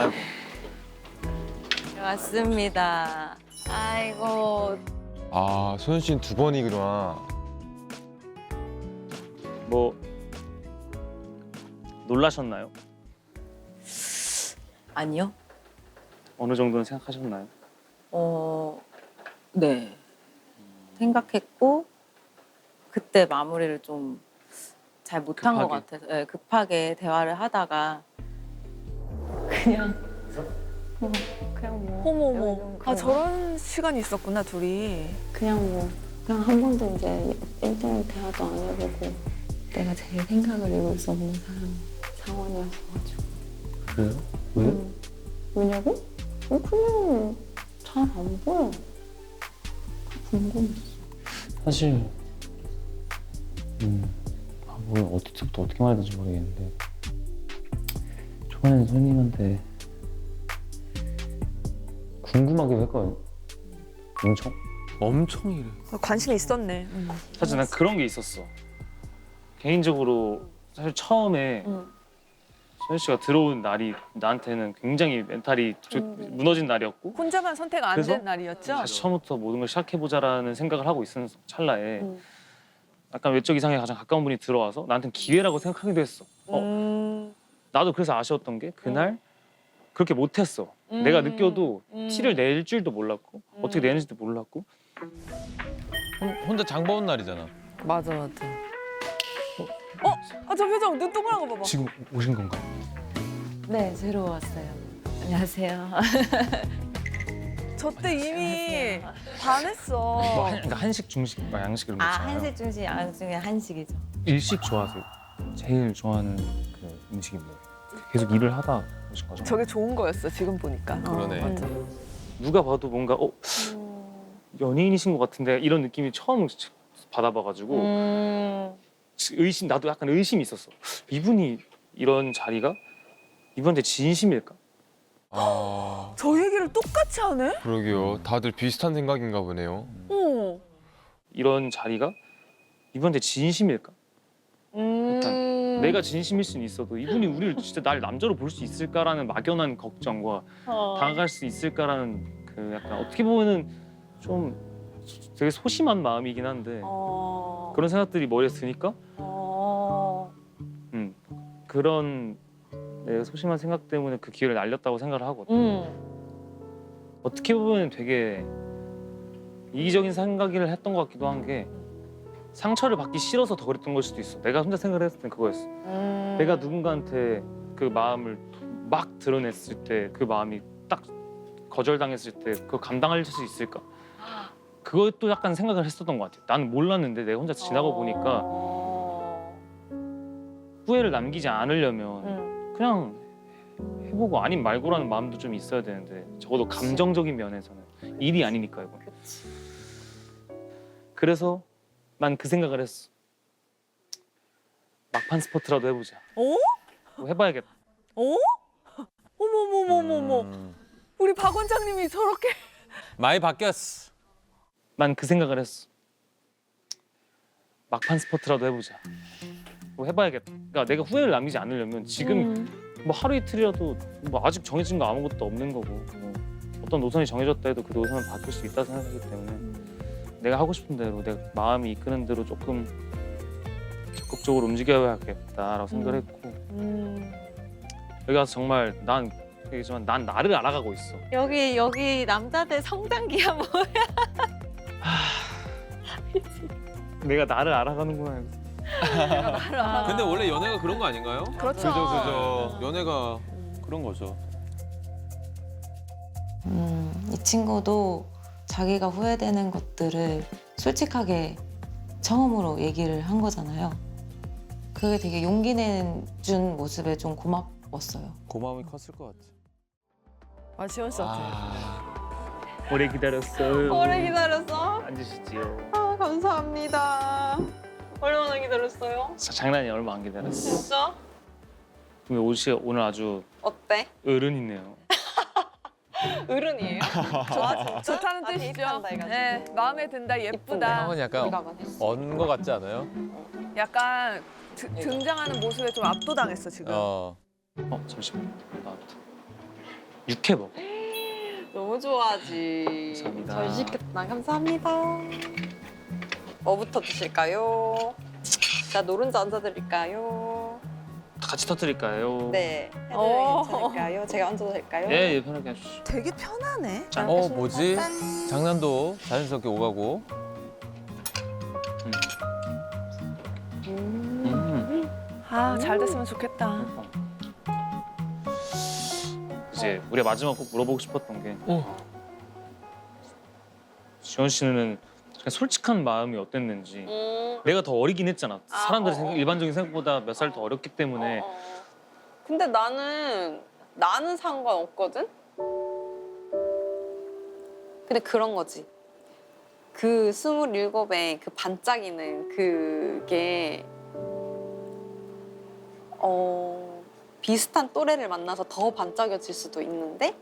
아이고. 왔습니다. 아이고. 아, 소연 씨는 두 번이구나. 뭐 놀라셨나요? 아니요. 어느 정도는 생각하셨나요? 네. 생각했고 그때 마무리를 좀 잘 못한 것 급하게? 같아서 네, 급하게 대화를 하다가 그냥 그냥 뭐 어머머. 아 저런 시간이 있었구나 둘이. 그냥 한 번도 이제 1대1 대화도 안 해보고 내가 제일 생각을 읽을 수 없는 상황이었어가지고. 그래요? 왜? 왜냐고? 그냥 잘 안 보여. 궁금했어. 사실 뭐 어디서부터 어떻게 말해야 될지 모르겠는데 초반에는 손님한테 궁금하기도 했거든요. 엄청. 엄청 이래. 관심이 있었네. 사실 난 그런 게 있었어. 개인적으로 사실 처음에 소연 씨가 들어온 날이 나한테는 굉장히 멘탈이 무너진 날이었고 혼자만 선택 안 그래서? 된 날이었죠? 다시 처음부터 모든 걸 시작해보자라는 생각을 하고 있었는 찰나에 약간 외적 이상에 가장 가까운 분이 들어와서 나한테는 기회라고 생각하기도 했어. 나도 그래서 아쉬웠던 게 그날 그렇게 못했어. 내가 느껴도 티를 낼 줄도 몰랐고 어떻게 내는지도 몰랐고 혼자 장 보는 날이잖아. 맞아. 아 저 표정 눈 동그란 거 봐봐. 지금 오신 건가? 네, 새로 왔어요. 안녕하세요. 저 때 이미 뭐 반했어. 그러니까 한식, 중식, 뭐 양식 이런 거 아, 있잖아요. 한식 중식 양 중에 한식이죠. 일식 좋아하세요? 제일 좋아하는 그 음식이 뭐예요? 계속 일을 하다 오신 거죠? 저게 좋은 거였어 지금 보니까. 그러네. 맞아. 누가 봐도 뭔가 연예인이신 것 같은데 이런 느낌이 처음 받아봐가지고 나도 약간 의심이 있었어. 이분이 이런 자리가 이분한테 진심일까? 아, 저 얘기를 똑같이 하네? 그러게요. 다들 비슷한 생각인가 보네요. 어. 이런 자리가 이분한테 진심일까? 내가 진심일 수는 있어도 이분이 우리를 진짜 날 남자로 볼 수 있을까라는 막연한 걱정과 다가갈 수 있을까라는 그 약간 어떻게 보면은 좀 되게 소심한 마음이긴 한데 그런 생각들이 머리에 드니까 그런 내 소심한 생각 때문에 그 기회를 날렸다고 생각을 하거든. 어떻게 보면 되게 이기적인 생각을 했던 것 같기도 한 게 상처를 받기 싫어서 더 그랬던 걸 수도 있어. 내가 혼자 생각을 했을 땐 그거였어. 내가 누군가한테 그 마음을 막 드러냈을 때 그 마음이 딱 거절당했을 때 그걸 감당할 수 있을까? 그것도 약간 생각을 했었던 것 같아. 나는 몰랐는데 내가 혼자 지나고 보니까 후회를 남기지 않으려면 그냥 해보고 아님 말고라는 마음도 좀 있어야 되는데 적어도 감정적인 면에서는 일이 아니니까 이거. 그래서 난 그 생각을 했어. 막판 스포트라도 해보자. 어? 뭐 해봐야겠다. 어? 어머머머머머. 우리 박 원장님이 저렇게. 많이 바뀌었어. 난 그 생각을 했어. 막판 스포트라도 해보자. 뭐 해봐야겠다. 그러니까 내가 후회를 남기지 않으려면 지금 뭐 하루 이틀이라도 뭐 아직 정해진 거 아무것도 없는 거고 뭐 어떤 노선이 정해졌다 해도 그 노선은 바뀔 수 있다 생각하기 때문에 내가 하고 싶은 대로 내 마음이 이끄는 대로 조금 적극적으로 움직여야겠다라고 생각을 했고 여기 와서 정말 난 얘기지만 난 나를 알아가고 있어. 여기 남자들 성장기야 뭐야? 내가 나를 알아가는구나. 근데 원래 연애가 그런 거 아닌가요? 그렇죠. 그죠. 연애가 그런 거죠. 이 친구도 자기가 후회되는 것들을 솔직하게 처음으로 얘기를 한 거잖아요. 그게 되게 용기 내준 모습에 좀 고마웠어요. 고마움이 컸을 것 같아. 아 지원 씨한테. 오래 기다렸어요. 오래 기다렸어? 앉으시지요. 아, 감사합니다. 얼마나 기다렸어요? 장난이 얼마 안 기다렸어. 진짜? 근데 옷이 오늘 아주 어때? 어른이네요. 어른이에요? 좋다는 뜻이죠. 비슷한다, 이거지. 네, 마음에 든다, 예쁘다. 형은 약간 언 거 같지 않아요? 약간 등장하는 모습에 좀 압도당했어 지금. 어. 잠시만. 나왔다. 육회 먹어. 너무 좋아하지. 감사합니다. 잘 시켰다. 감사합니다. 뭐부터 드실까요? 자, 노른자 얹어드릴까요? 같이 터뜨릴까요? 네. 해드리면 오. 괜찮을까요? 제가 얹어도 될까요? 예, 예, 편하게 해주시죠. 되게 편하네. 잘 어 먹겠습니다. 뭐지? 짠. 장난도 자연스럽게 오가고. 아, 잘 됐으면 좋겠다. 이제 우리가 마지막 꼭 물어보고 싶었던 게 어. 지원 씨는 그냥 솔직한 마음이 어땠는지. 내가 더 어리긴 했잖아. 아, 사람들의 어, 생각, 어. 일반적인 생각보다 몇 살 더 어렸기 때문에. 어. 근데 나는 상관없거든? 근데 그런 거지. 그 27의 그 반짝이는 그게 비슷한 또래를 만나서 더 반짝여질 수도 있는데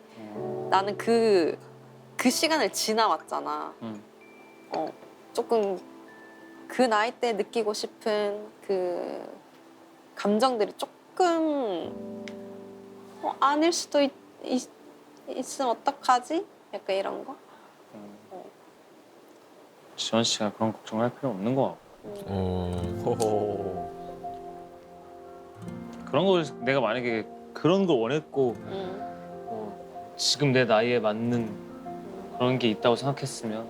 나는 그 시간을 지나왔잖아. 조금 그 나이 때 느끼고 싶은 그 감정들이 조금 아닐 수도 있으면 어떡하지? 약간 이런 거? 지원 씨가 그런 걱정을 할 필요 없는 것 같고. 호호. 그런 걸 내가 만약에 그런 걸 원했고 지금 내 나이에 맞는 그런 게 있다고 생각했으면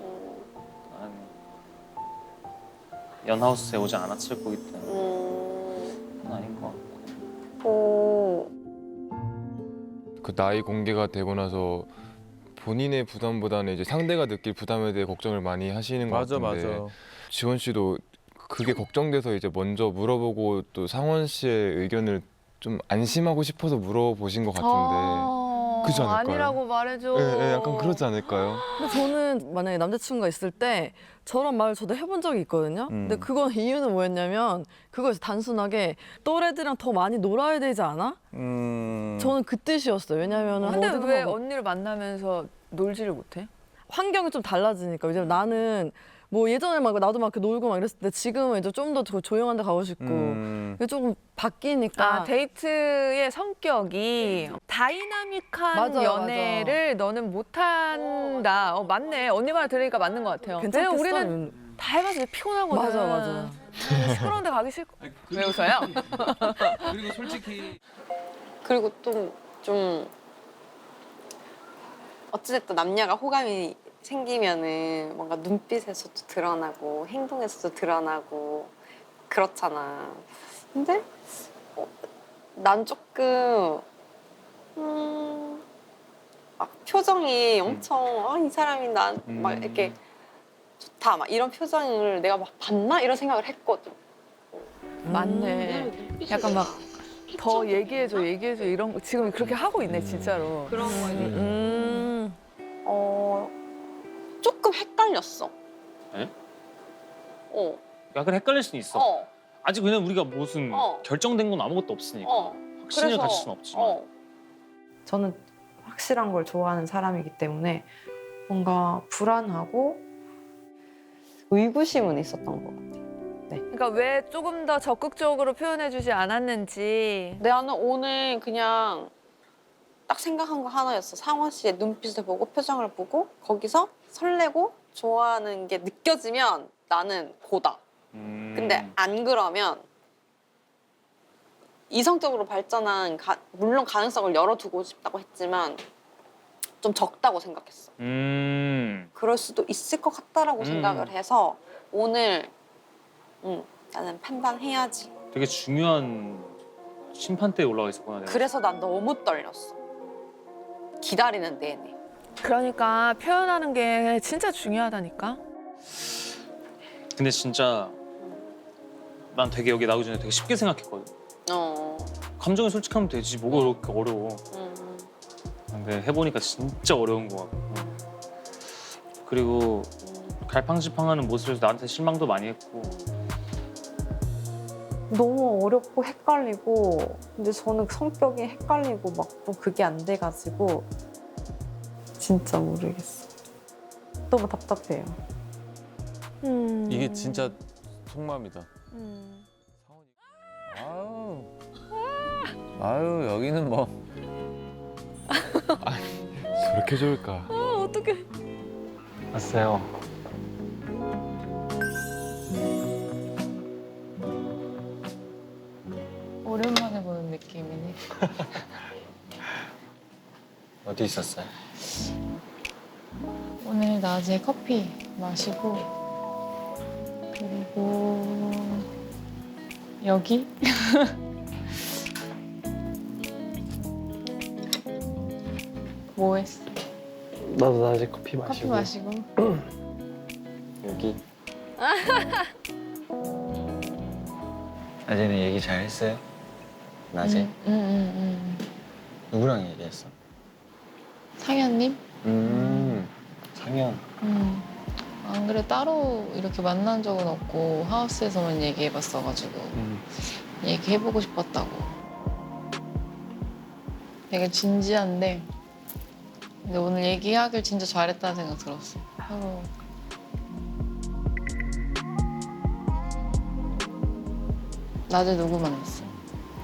나는 연하우스에 오지 않았을 거기 때문에 그건 아닌 것 같고. 그 나이 공개가 되고 나서 본인의 부담보다는 이제 상대가 느낄 부담에 대해 걱정을 많이 하시는 것 맞아 같은데 맞아. 지원 씨도 그게 걱정돼서 이제 먼저 물어보고 또 상원 씨의 의견을 좀 안심하고 싶어서 물어보신 것 같은데 그렇지 않을까요? 아니라고 말해줘. 네, 네, 약간 그렇지 않을까요? 근데 저는 만약에 남자친구가 있을 때 저런 말을 저도 해본 적이 있거든요. 근데 그건 이유는 뭐였냐면 그거에서 단순하게 또래들이랑 더 많이 놀아야 되지 않아? 저는 그 뜻이었어요. 왜냐면 근데 어디든 왜 막 언니를 만나면서 놀지를 못해? 환경이 좀 달라지니까. 왜냐면 나는 뭐 예전에 막 나도 막 이렇게 놀고 막 이랬을 때 지금은 이제 좀 더 조용한 데 가고 싶고 이게 조금 바뀌니까 아, 데이트의 성격이 다이나믹한 맞아요, 연애를 너는 못한다. 맞네. 언니 말 들으니까 맞는 것 같아요. 왜냐면 우리는 괜찮겠어요? 다 해봐서 피곤하거든. 맞아, 맞아. 시끄러운 데 가기 싫고. 왜 웃어요? 그리고 솔직히 그리고 좀 어찌됐든 남녀가 호감이 생기면은 뭔가 눈빛에서도 드러나고 행동에서도 드러나고 그렇잖아. 근데 난 조금 막 표정이 엄청 이 사람이 난 막 이렇게 좋다 막 이런 표정을 내가 막 봤나 이런 생각을 했거든. 맞네. 약간 막 더 얘기해줘 이런 거 지금 그렇게 하고 있네 진짜로. 그런 거에 음. 조금 헷갈렸어. 에? 어. 약간 헷갈릴 수는 있어. 아직 그냥 우리가 무슨 결정된 건 아무것도 없으니까 확신을 가질 수는 없지만. 저는 확실한 걸 좋아하는 사람이기 때문에 뭔가 불안하고 의구심은 있었던 것 같아. 그러니까 왜 조금 더 적극적으로 표현해주지 않았는지. 나는 오늘 그냥 딱 생각한 거 하나였어. 상원 씨의 눈빛을 보고 표정을 보고 거기서 설레고 좋아하는 게 느껴지면 나는 고다. 근데 안 그러면 이성적으로 발전한 물론 가능성을 열어두고 싶다고 했지만 좀 적다고 생각했어. 그럴 수도 있을 것 같다라고 생각을 해서 오늘 나는 판단해야지. 되게 중요한 심판대에 올라가 있었구나. 내가. 그래서 난 너무 떨렸어. 기다리는 내내. 그러니까 표현하는 게 진짜 중요하다니까. 근데 진짜 난 되게 여기 나오기 전에 되게 쉽게 생각했거든. 감정에 솔직하면 되지 뭐가 그렇게 어려워. 근데 해보니까 진짜 어려운 것 같고. 그리고 갈팡질팡하는 모습에서 나한테 실망도 많이 했고. 너무 어렵고 헷갈리고 근데 저는 성격이 헷갈리고 막 또 그게 안 돼가지고 진짜 모르겠어. 너무 답답해요. 이게 진짜 속마음이다. 아유 여기는 뭐 그렇게 좋을까? 아 어떡해. 왔어요. 오랜만에 보는 느낌이네. 어디 있었어요? 오늘 낮에 커피 마시고 그리고 여기 뭐 했어? 나도 낮에 커피 커피 마시고 마시고 여기 낮에는 얘기 잘 했어요? 낮에? 응. 누구랑 얘기했어? 상현님? 상현. 안 그래 따로 이렇게 만난 적은 없고 하우스에서만 얘기해봤어가지고 얘기해보고 싶었다고. 되게 진지한데 근데 오늘 얘기하길 진짜 잘했다는 생각 들었어. 서로 낮에 누구 만났어?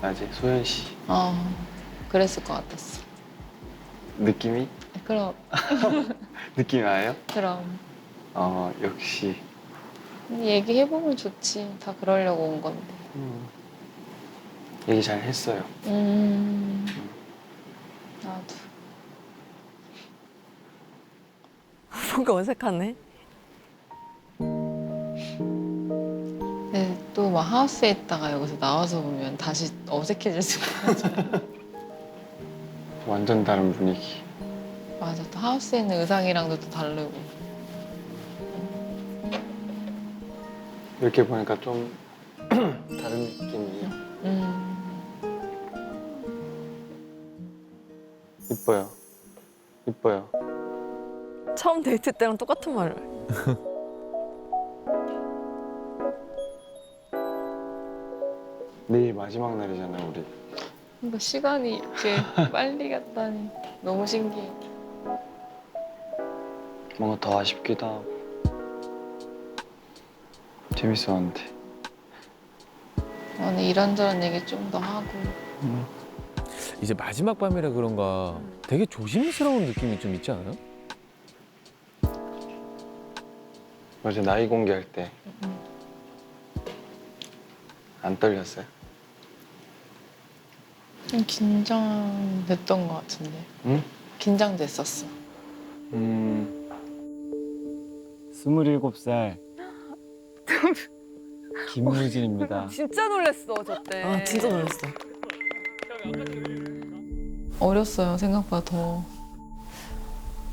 낮에 소연 씨. 그랬을 것 같았어. 느낌이? 그럼 느낌이 와요? 그럼 역시. 얘기해보면 좋지. 다 그러려고 온 건데. 얘기 잘 했어요. 나도. 뭔가 어색하네. 근데 또 막 하우스에 있다가 여기서 나와서 보면 다시 어색해질 수가 있어. 완전 다른 분위기. 맞아. 또 하우스에 있는 의상이랑도 또 다르고. 이렇게 보니까 좀 다른 느낌이에요. 이뻐요. 이뻐요. 처음 데이트 때랑 똑같은 말을. 내일 마지막 날이잖아요, 우리. 뭔가 시간이 이렇게 빨리 갔다니 너무 신기해. 뭔가 더 아쉽기도 하고. 재밌었는데. 오늘 이런저런 얘기 좀 더 하고. 이제 마지막 밤이라 그런가 되게 조심스러운 느낌이 좀 있지 않아요? 어제 나이 공개할 때 안 떨렸어요? 좀 긴장됐던 것 같은데. 응? 긴장됐었어. 27살 김무진입니다. 진짜 놀랬어 저 때. 아 진짜 놀랐어. 어렸어요, 생각보다 더.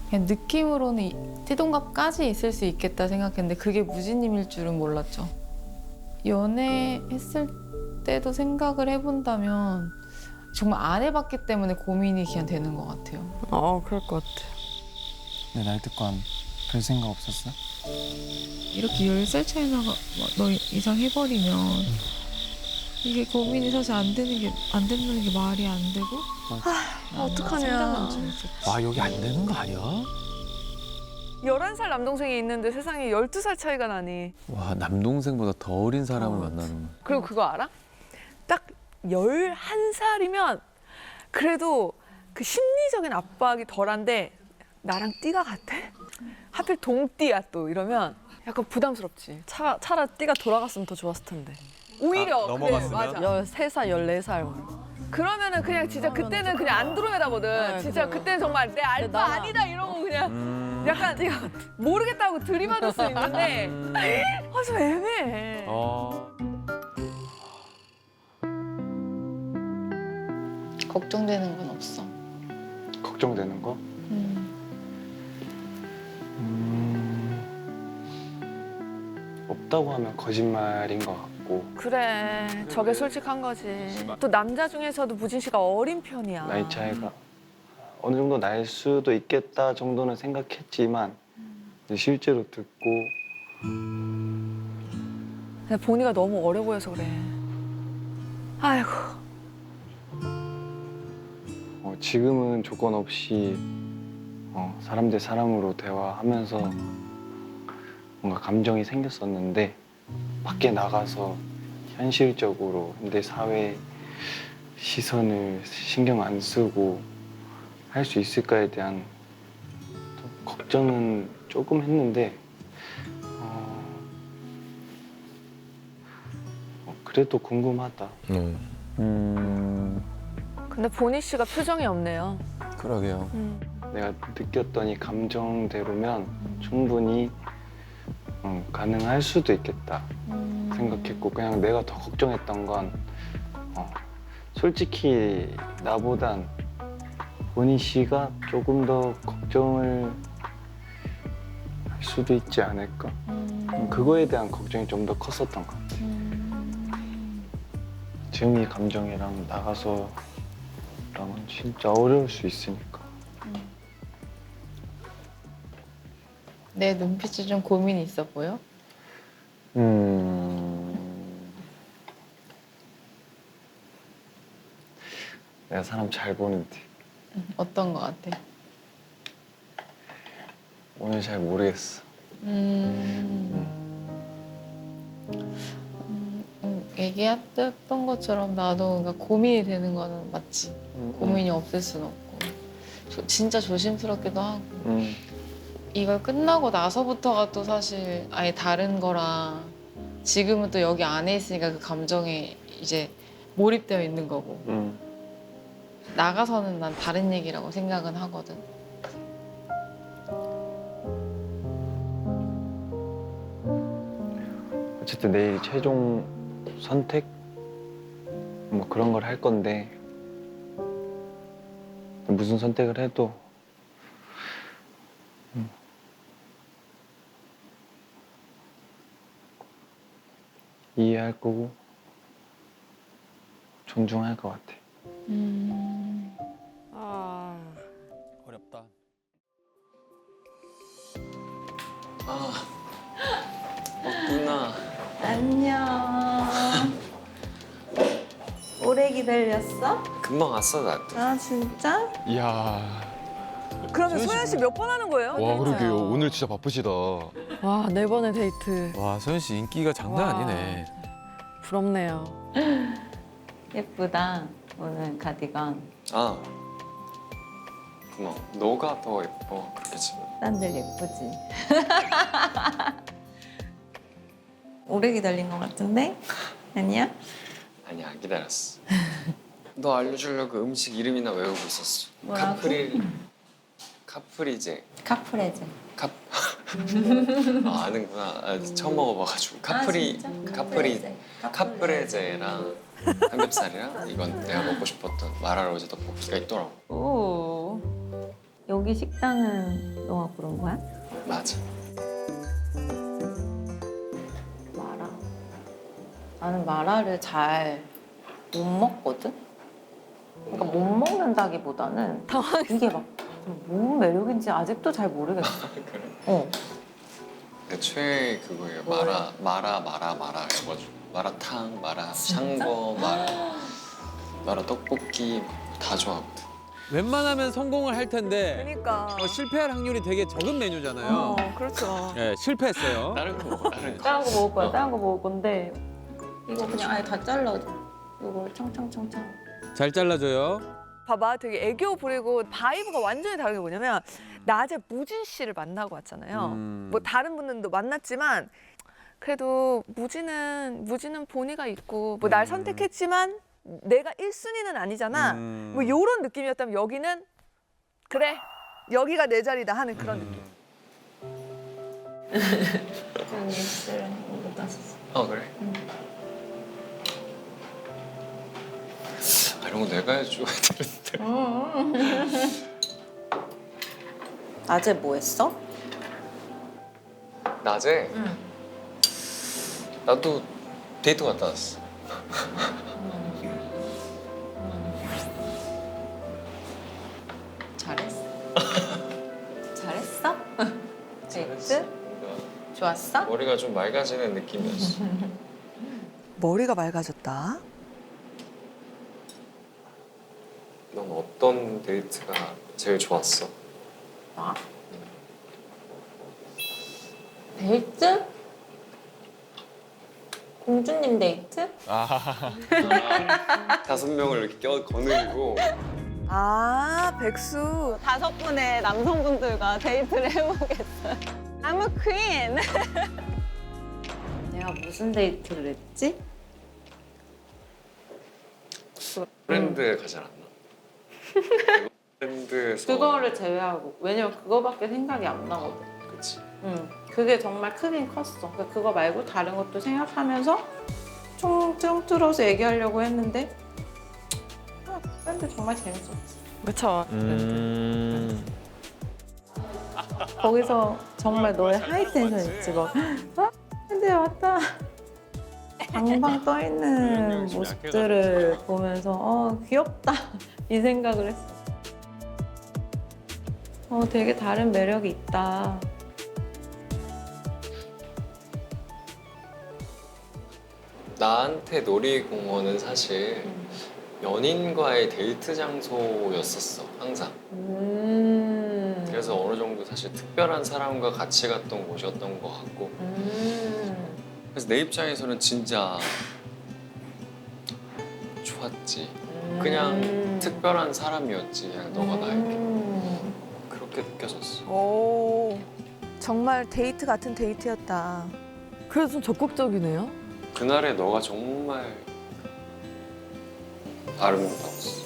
그냥 느낌으로는 띠동갑까지 있을 수 있겠다 생각했는데 그게 무진님일 줄은 몰랐죠. 연애했을 때도 생각을 해본다면 정말 안 해봤기 때문에 고민이 그냥 되는 것 같아요. 그럴 것 같아. 내 나이 듣고 별 생각 없었어? 이렇게 10살 차이 나가 너 이상 해버리면 이게 고민이 사실 안 된다는 게 말이 안 되고 어떡하냐. 생각은 좀 있었지. 와 여기 안 되는 거 아니야? 11살 남동생이 있는데 세상에 12살 차이가 나니. 와 남동생보다 더 어린 사람을 만나는. 그리고 그거 알아? 딱 11살이면 그래도 그 심리적인 압박이 덜한데 나랑 띠가 같아? 하필 동띠야 또 이러면 약간 부담스럽지. 차라리 띠가 돌아갔으면 더 좋았을 텐데. 오히려 넘어갔으면? 그래, 맞아. 13살, 14살. 그러면은 그냥 진짜 그때는 그냥 안드로메다거든. 진짜 그때는 정말 내 알바 나는- 아니다 이러고 그냥 약간 모르겠다고 들이받을 수 있는데 좀 애매해. 걱정되는 건 없어. 걱정되는 거? 없다고 하면 거짓말인 것 같고. 그래, 저게 솔직한 거지. 또 남자 중에서도 무진 씨가 어린 편이야. 나이 차이가 어느 정도 날 수도 있겠다 정도는 생각했지만 이제 실제로 듣고 근데 보니가 너무 어려 보여서 그래. 아이고. 지금은 조건 없이 사람 대 사람으로 대화하면서 뭔가 감정이 생겼었는데 밖에 나가서 현실적으로 현대 사회 시선을 신경 안 쓰고 할 수 있을까에 대한 걱정은 조금 했는데 그래도 궁금하다. 근데 보니 씨가 표정이 없네요. 그러게요. 내가 느꼈더니 감정대로면 충분히 가능할 수도 있겠다 생각했고, 그냥 내가 더 걱정했던 건 솔직히 나보단 보니 씨가 조금 더 걱정을 할 수도 있지 않을까? 그거에 대한 걱정이 좀 더 컸었던 것 같아. 지금이 감정이랑 나가서랑은 진짜 어려울 수 있으니까. 내 눈빛이 좀 고민이 있어 보여? 내가 사람 잘 보는데 어떤 거 같아? 오늘 잘 모르겠어. 얘기했던 것처럼 나도 그러니까 고민이 되는 거는 맞지. 고민이 없을 수는 없고 진짜 조심스럽기도 하고 이걸 끝나고 나서부터가 또 사실 아예 다른 거라 지금은 또 여기 안에 있으니까 그 감정에 이제 몰입되어 있는 거고 나가서는 난 다른 얘기라고 생각은 하거든. 어쨌든 내일 최종 선택 뭐 그런 걸 할 건데 무슨 선택을 해도 이해할 거고 존중할 것 같아. 어렵다. 누나. 안녕. 오래 기다렸어? 금방 왔어 나도. 아 진짜? 이야. 그러면 소연 씨 몇 번 하는 거예요? 와 그러게요. 오늘 진짜 바쁘시다. 와, 4번의 데이트. 와, 소연 씨 인기가 장난 와. 아니네. 부럽네요. 예쁘다. 오늘 가디건. 아. 고마워. 너가 더 예뻐 그렇게 지금. 딴 데 예쁘지? 오래 기다린 것 같은데? 아니야? 아니야 기다렸어. 너 알려주려고 음식 이름이나 외우고 있었어. 뭐라고? 카프리제. 카프레제. 아, 아는구나. 아, 처음 먹어봐가지고. 카프레제랑 삼겹살이랑 이건 내가 먹고 싶었던 마라로제 떡볶이가 있더라고. 오. 여기 식당은 너가 고른 거야? 맞아. 마라. 나는 마라를 잘 못 먹거든? 그러니까 못 먹는다기보다는 이게 막 뭔 매력인지 아직도 잘 모르겠어. 어. 내 최애 그거예요. 마라 해가지고 마라탕, 마라 샹궈, 마라 떡볶이 다 좋아하거든. 웬만하면 성공을 할 텐데 그러니까. 실패할 확률이 되게 적은 메뉴잖아요. 그렇죠. 네, 실패했어요. 다른 거 먹어, 다른 거. 다른 거 먹을 거야. 다른 거 먹을 건데 이거 그냥 아예 다 잘라줘. 이걸 청청청청. 잘 잘라줘요. 봐봐, 되게 애교 부리고 바이브가 완전히 다른 게 뭐냐면 낮에 무진 씨를 만나고 왔잖아요. 뭐 다른 분들도 만났지만 그래도 무진은 보니가 있고 뭐 날 선택했지만 내가 1순위는 아니잖아. 뭐 이런 느낌이었다면 여기는 그래 여기가 내 자리다 하는 그런 느낌. 저는 입술을 못 땄었어. 그래? 아, 이런 거 내가 해줘야 되는데. 낮에 뭐 했어? 낮에? 나도 데이트 갔다 왔어. 잘했어. 잘했어? 데이트? 좋았어? 머리가 좀 맑아지는 느낌이었어. 머리가 맑아졌다. 넌 어떤 데이트가 제일 좋았어? 나? 데이트? 공주님 데이트? 5명을 이렇게 거느리고 아, 백수. 5분의 남성분들과 데이트를 해보겠어요. I'm a queen. 내가 무슨 데이트를 했지? 브랜드 가지 않았나? 브랜드에서 그거를 제외하고. 왜냐면 그거밖에 생각이 안 나거든. 그치. 그게 정말 크긴 컸어. 그러니까 그거 말고 다른 것도 생각하면서 통틀어서 얘기하려고 했는데 밴드 정말 재밌었지. 그쵸. 거기서 정말 너의 하이텐션 있지 막 밴드 왔다. 방방 떠 있는 모습들을 보면서 귀엽다 이 생각을 했어. 되게 다른 매력이 있다. 나한테 놀이공원은 사실 연인과의 데이트 장소였었어 항상. 그래서 어느 정도 사실 특별한 사람과 같이 갔던 곳이었던 것 같고. 그래서 내 입장에서는 진짜 좋았지. 그냥 특별한 사람이었지. 그냥 너가 나에게 그렇게 느껴졌어. 오, 정말 데이트 같은 데이트였다. 그래서 좀 적극적이네요. 그날의 너가 정말 아름다웠어.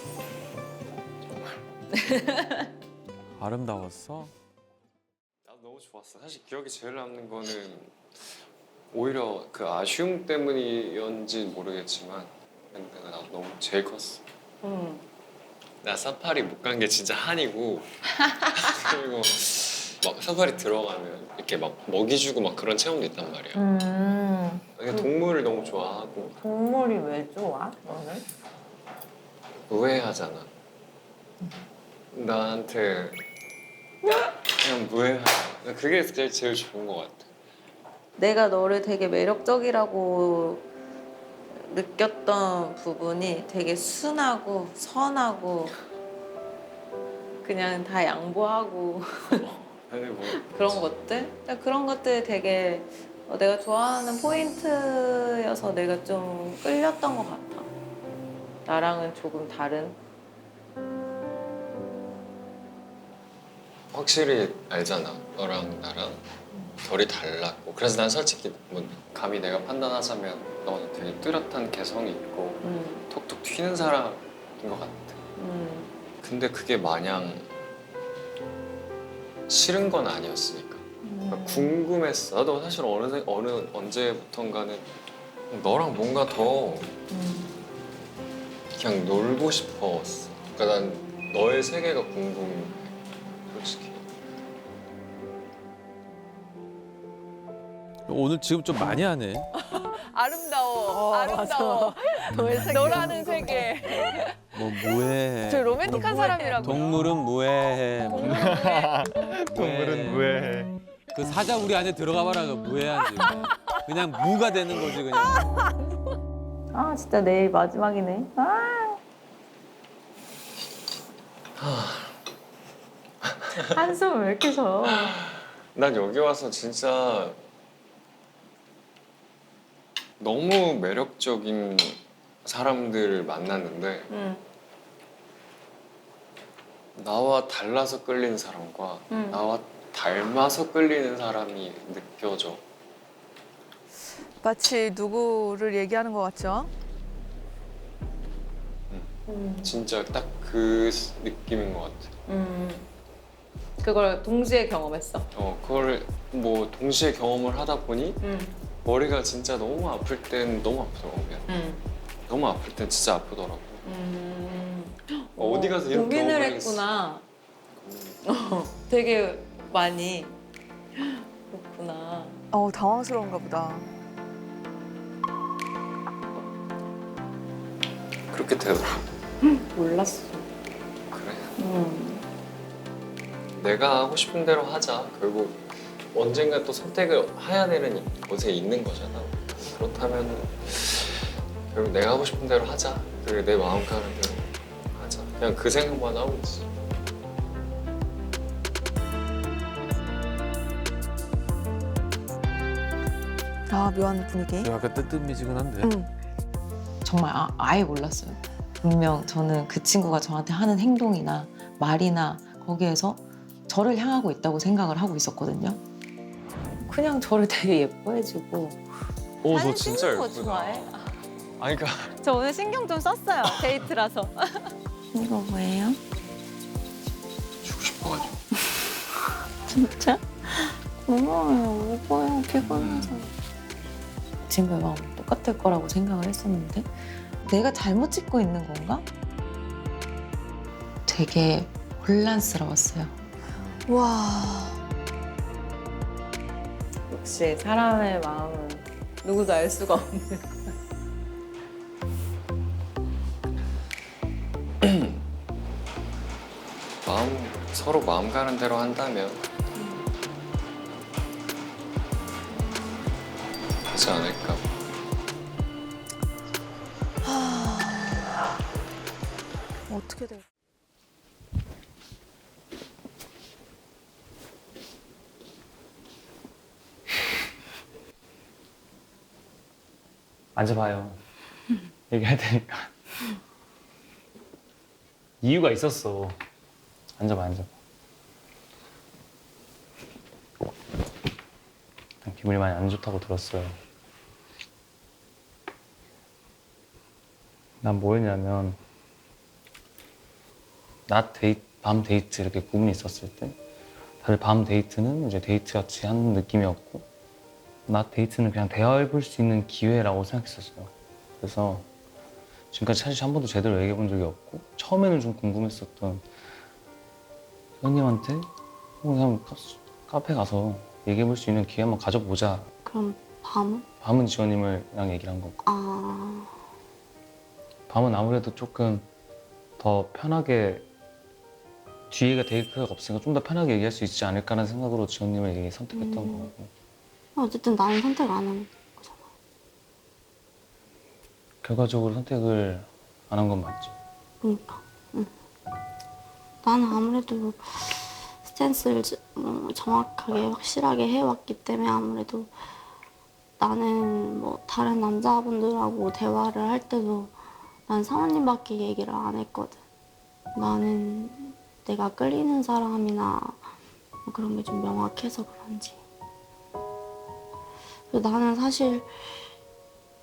아름다웠어? 나도 너무 좋았어. 사실 기억에 제일 남는 거는 오히려 그 아쉬움 때문이었는지 모르겠지만 밴드가 나 너무 제일 컸어. 나 사파리 못 간 게 진짜 한이고 그리고 막 사파리 들어가면 이렇게 막 먹이 주고 막 그런 체험도 있단 말이야. 그냥 동물을 너무 좋아하고. 동물이 왜 좋아? 너는? 무해하잖아. 나한테 그냥 무해하잖아. 그게 제일 좋은 것 같아. 내가 너를 되게 매력적이라고 느꼈던 부분이 되게 순하고 선하고 그냥 다 양보하고 아니 뭐 그런 것들? 그런 것들 되게 내가 좋아하는 포인트여서 내가 좀 끌렸던 것 같아. 나랑은 조금 다른. 확실히 알잖아. 너랑 나랑 결이 달랐고. 그래서 난 솔직히 뭐 감히 내가 판단하자면 너는 되게 뚜렷한 개성이 있고 톡톡 튀는 사람인 것 같아. 근데 그게 마냥 싫은 건 아니었으니까. 그러니까 궁금했어. 나도 사실 언제부턴가는 너랑 뭔가 더 그냥 놀고 싶었어. 그러니까 난 너의 세계가 궁금해. 솔직히. 오늘 지금 좀 많이 하네. 아름다워, 아름다워. 너라는 세계. 뭐 무해해. 저 로맨틱한 사람이라고. 동물은 무해해. 동물은 무해해. 그 사자 우리 안에 들어가 봐라. 그 무해하지. 그냥 무가 되는 거지 그냥. 아 진짜 내일 마지막이네. 한숨 왜 이렇게 쉬어? 난 여기 와서 진짜 너무 매력적인 사람들을 만났는데 나와 달라서 끌리는 사람과 나와 닮아서 끌리는 사람이 느껴져. 마치 누구를 얘기하는 것 같죠? 진짜 딱 그 느낌인 것 같아. 그걸 동시에 경험했어. 그걸 뭐 동시에 경험을 하다 보니 머리가 진짜 너무 아플 땐 너무 아프더라고. 너무 아플 땐 진짜 아프더라고. 어디 가서 이런 고민을 경험을 했구나. 되게 많이. 그렇구나. 당황스러운가 보다. 그렇게 되더라고. 몰랐어. 그래. 내가 하고 싶은 대로 하자. 결국 언젠가 또 선택을 해야 되는 곳에 있는 거잖아. 그렇다면 결국 내가 하고 싶은 대로 하자. 그리고 내 마음 가는 대로 하자. 그냥 그 생각만 하고 있어. 묘한 분위기. 약간 뜨뜻미지근한데. 정말 아예 몰랐어요. 분명 저는 그 친구가 저한테 하는 행동이나 말이나 거기에서 저를 향하고 있다고 생각을 하고 있었거든요. 그냥 저를 되게 예뻐해주고. 오, 너 사진 진짜 찍는 거 예쁘다. 좋아해? 아니 그러니까 저 오늘 신경 좀 썼어요. 데이트라서. 이거 뭐예요? 주고 싶어가지고. 진짜? 고마워요. 오빠야 피곤해서. 친구의 마음 똑같을 거라고 생각을 했었는데 내가 잘못 찍고 있는 건가? 되게 혼란스러웠어요. 와. 역시 사람의 마음은 누구도 알 수가 없는. 서로 마음 가는 대로 한다면 되지 않을까. 어떻게 돼? 앉아봐요. 얘기할 테니까. 이유가 있었어. 앉아봐, 앉아봐. 난 기분이 많이 안 좋다고 들었어요. 난 뭐였냐면 밤 데이트 이렇게 구분이 있었을 때 다들 밤 데이트는 이제 데이트 같이 하는 느낌이었고 낮 데이트는 그냥 대화해볼 수 있는 기회라고 생각했었어요. 그래서 지금까지 사실 한 번도 제대로 얘기해 본 적이 없고 처음에는 좀 궁금했었던 형님한테 그냥 카페 가서 얘기해 볼 수 있는 기회 한번 가져보자. 그럼 밤은? 밤은 지원님이랑 얘기를 한 거고 밤은 아무래도 조금 더 편하게 뒤에가 데이트가 없으니까 좀 더 편하게 얘기할 수 있지 않을까라는 생각으로 지원님을 선택했던 거고. 어쨌든 나는 선택 안 한. 결과적으로 선택을 안 한 건 맞지. 그러니까. 나는 아무래도 스탠스를 정확하게 확실하게 해왔기 때문에 아무래도 나는 뭐 다른 남자분들하고 대화를 할 때도 난 사모님밖에 얘기를 안 했거든. 나는 내가 끌리는 사람이나 뭐 그런 게 좀 명확해서 그런지. 그리고 나는 사실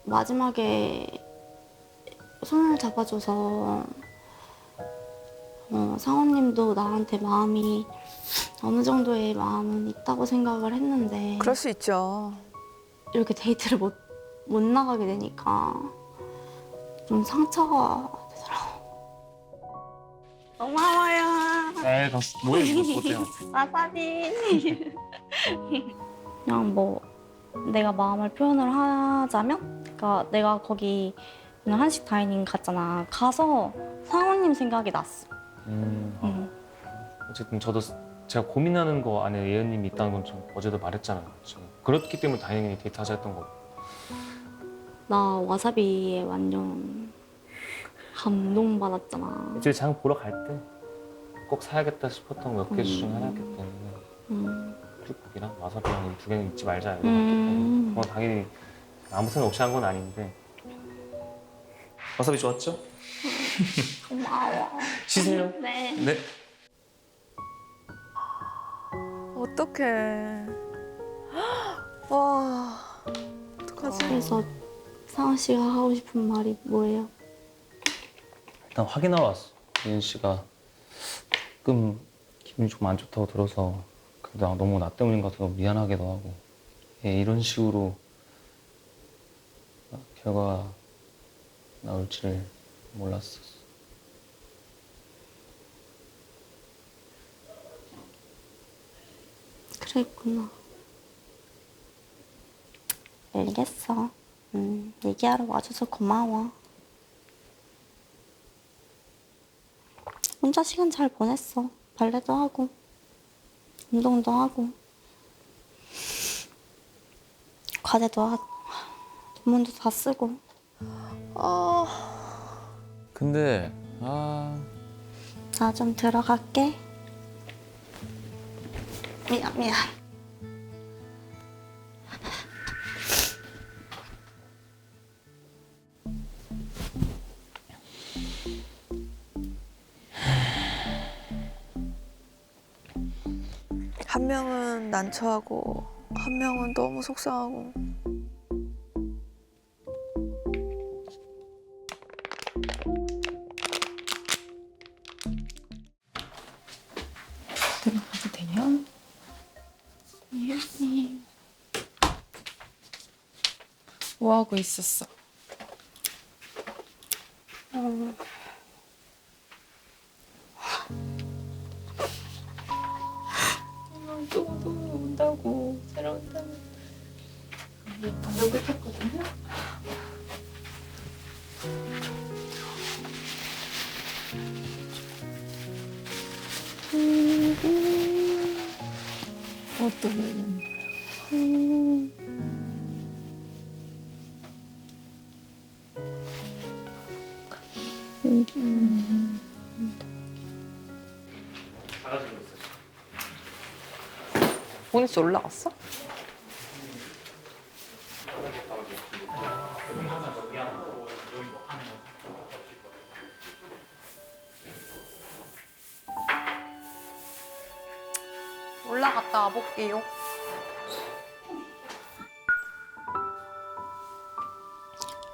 마지막에 손을 잡아줘서 상원님도 나한테 마음이 어느 정도의 마음은 있다고 생각을 했는데 그럴 수 있죠. 이렇게 데이트를 못 나가게 되니까 좀 상처가 되더라고. 고마워요. 에이, 뭐해, 이거 어때요? 와사비. 그냥 뭐 내가 마음을 표현을 하자면, 그러니까 내가 거기 그냥 한식 다이닝 갔잖아. 가서 상원님 생각이 났어. 어쨌든 저도 제가 고민하는 거 안에 예은님이 있다는 건 좀 어제도 말했잖아요. 지금. 그렇기 때문에 다행히 데이트하자 했던 거고. 나 와사비에 완전 감동받았잖아. 이제 장 보러 갈 때 꼭 사야겠다 싶었던 몇 개 중 하나였기 때문에 굴국이랑 와사비랑 이 두 개는 잊지 말자 이거 같기 때문에 뭐 당연히 아무 생각 없이 한 건 아닌데 와사비 좋았죠? 고마워. 쉬세요. 네. 네. 어떡해. 와, 어떡하지? 그래서 상원 씨가 하고 싶은 말이 뭐예요? 일단 확인하러 왔어. 예은 씨가 조금 기분이 좀 안 좋다고 들어서 근데 너무 나 때문인 것 같아서 미안하기도 하고 이런 식으로 결과가 나올 줄 몰랐었어. 그랬구나. 알겠어. 얘기하러 와줘서 고마워. 혼자 시간 잘 보냈어. 발레도 하고 운동도 하고 과제도 하고 논문도 다 쓰고. 근데 나 좀 들어갈게. 미안. 한 명은 난처하고 한 명은 너무 속상하고. 들어가도 돼요? 예님. 뭐 하고 있었어? 또 온다고 새로 온다고. 방금 끝났거든요. 어떤 보니스 올라갔어? 올라갔다 와볼게요.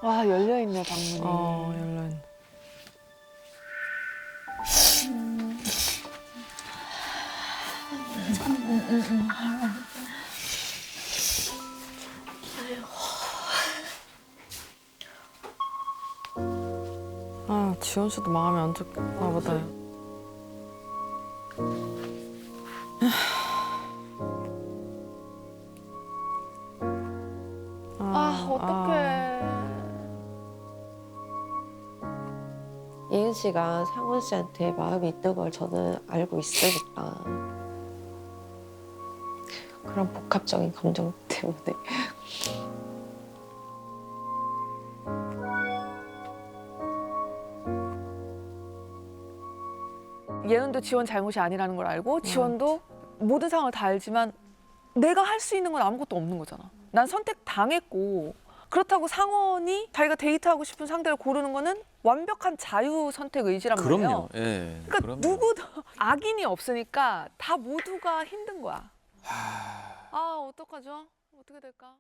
와 열려있네 방문이. 열린. 아, 지원 씨도 마음이 안 좋나 보다. 어떡해. 이은 씨가 상원 씨한테 마음이 있는 걸 저는 알고 있으니까 그런 복합적인 감정 때문에 예은도 지원 잘못이 아니라는 걸 알고 지원도 모든 상황을 다 알지만 내가 할 수 있는 건 아무것도 없는 거잖아. 난 선택 당했고 그렇다고 상원이 자기가 데이트하고 싶은 상대를 고르는 거는 완벽한 자유 선택 의지란 말이에요. 그럼요. 예. 그러니까 그럼요. 누구도 악인이 없으니까 다 모두가 힘든 거야. 아 어떡하죠? 어떻게 될까?